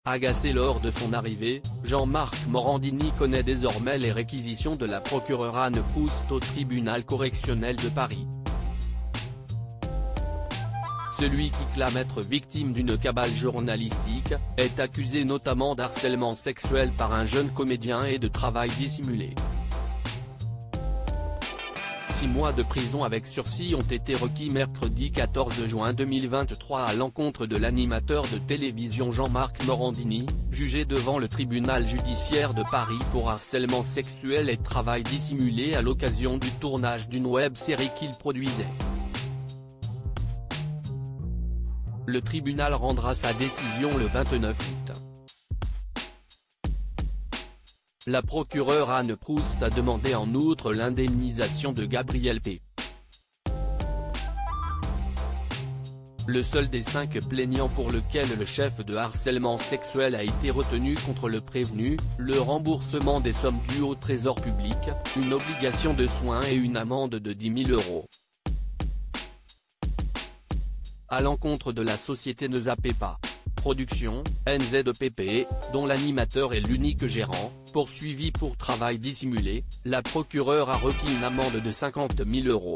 Agacé lors de son arrivée, Jean-Marc Morandini connaît désormais les réquisitions de la procureure Anne Proust au tribunal correctionnel de Paris. Celui qui clame être victime d'une cabale journalistique, est accusé notamment d'harcèlement sexuel par un jeune comédien et de travail dissimulé. 6 mois de prison avec sursis ont été requis mercredi 14 juin 2023 à l'encontre de l'animateur de télévision Jean-Marc Morandini, jugé devant le tribunal judiciaire de Paris pour harcèlement sexuel et travail dissimulé à l'occasion du tournage d'une web-série qu'il produisait. Le tribunal rendra sa décision le 29 août. La procureure Anne Proust a demandé en outre l'indemnisation de Gabriel P. Le seul des 5 plaignants pour lequel le chef de harcèlement sexuel a été retenu contre le prévenu, le remboursement des sommes dues au trésor public, une obligation de soins et une amende de 10 000 €. À l'encontre de la société Ne zappez pas. Production, NZPP, dont l'animateur est l'unique gérant, poursuivi pour travail dissimulé, la procureure a requis une amende de 50 000 €.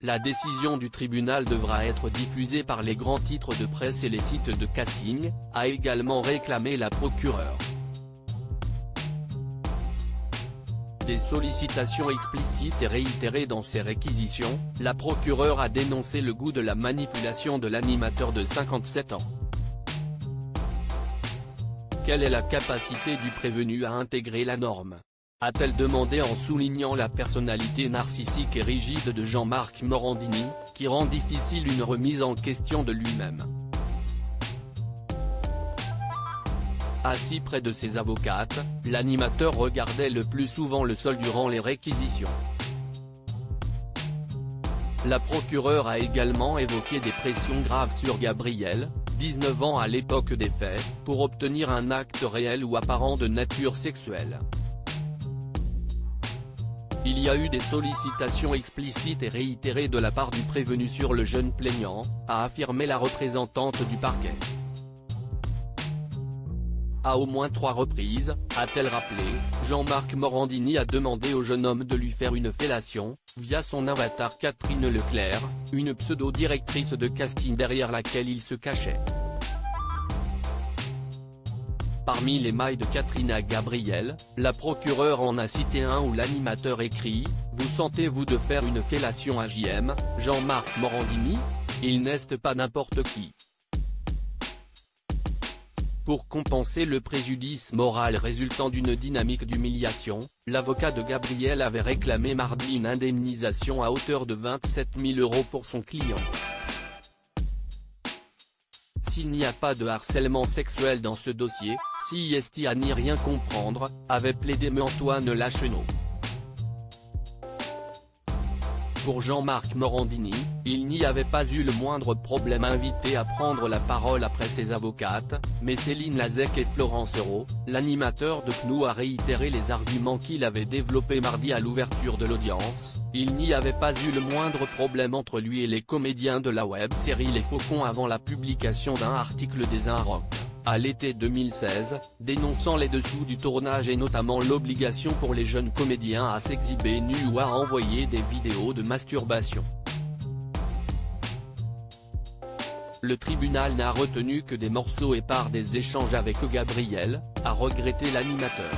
La décision du tribunal devra être diffusée par les grands titres de presse et les sites de casting, a également réclamé la procureure. Des sollicitations explicites et réitérées dans ses réquisitions, la procureure a dénoncé le goût de la manipulation de l'animateur de 57 ans. Quelle est la capacité du prévenu à intégrer la norme ? A-t-elle demandé en soulignant la personnalité narcissique et rigide de Jean-Marc Morandini, qui rend difficile une remise en question de lui-même. Assis près de ses avocates, l'animateur regardait le plus souvent le sol durant les réquisitions. La procureure a également évoqué des pressions graves sur Gabriel, 19 ans à l'époque des faits, pour obtenir un acte réel ou apparent de nature sexuelle. Il y a eu des sollicitations explicites et réitérées de la part du prévenu sur le jeune plaignant, a affirmé la représentante du parquet. À au moins 3 reprises, a-t-elle rappelé, Jean-Marc Morandini a demandé au jeune homme de lui faire une fellation, via son avatar Catherine Leclerc, une pseudo-directrice de casting derrière laquelle il se cachait. Parmi les mails de Catherine à Gabriel, la procureure en a cité un où l'animateur écrit « Vous sentez-vous de faire une fellation à JM, Jean-Marc Morandini ? Il n'est pas n'importe qui ». Pour compenser le préjudice moral résultant d'une dynamique d'humiliation, l'avocat de Gabriel avait réclamé mardi une indemnisation à hauteur de 27 000 € pour son client. S'il n'y a pas de harcèlement sexuel dans ce dossier, si est à n'y rien comprendre, avait plaidé Antoine Lachenot. Pour Jean-Marc Morandini, il n'y avait pas eu le moindre problème invité à prendre la parole après ses avocates, mais Céline Lazec et Florence Euro, l'animateur de CNU a réitéré les arguments qu'il avait développés mardi à l'ouverture de l'audience. Il n'y avait pas eu le moindre problème entre lui et les comédiens de la web-série Les Faucons avant la publication d'un article des Inrocks, à l'été 2016, dénonçant les dessous du tournage et notamment l'obligation pour les jeunes comédiens à s'exhiber nus ou à envoyer des vidéos de masturbation. Le tribunal n'a retenu que des morceaux épars des échanges avec Gabriel, a regretté l'animateur.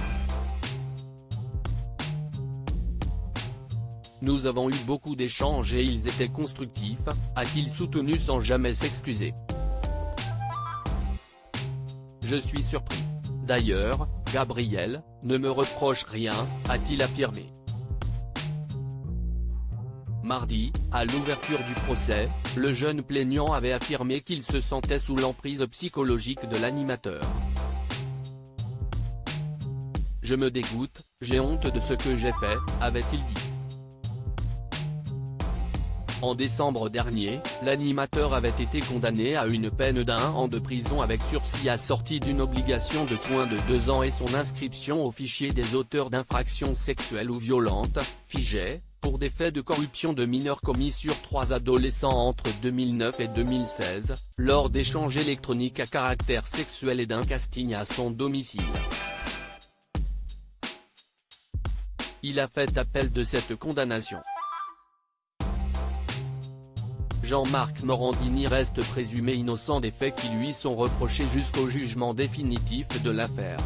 Nous avons eu beaucoup d'échanges et ils étaient constructifs, a-t-il soutenu sans jamais s'excuser. Je suis surpris. D'ailleurs, Gabriel ne me reproche rien, a-t-il affirmé. Mardi, à l'ouverture du procès, le jeune plaignant avait affirmé qu'il se sentait sous l'emprise psychologique de l'animateur. Je me dégoûte, j'ai honte de ce que j'ai fait, avait-il dit. En décembre dernier, l'animateur avait été condamné à une peine d'1 an de prison avec sursis assorti d'une obligation de soins de 2 ans et son inscription au fichier des auteurs d'infractions sexuelles ou violentes, FIGE, pour des faits de corruption de mineurs commis sur 3 adolescents entre 2009 et 2016, lors d'échanges électroniques à caractère sexuel et d'un casting à son domicile. Il a fait appel de cette condamnation. Jean-Marc Morandini reste présumé innocent des faits qui lui sont reprochés jusqu'au jugement définitif de l'affaire.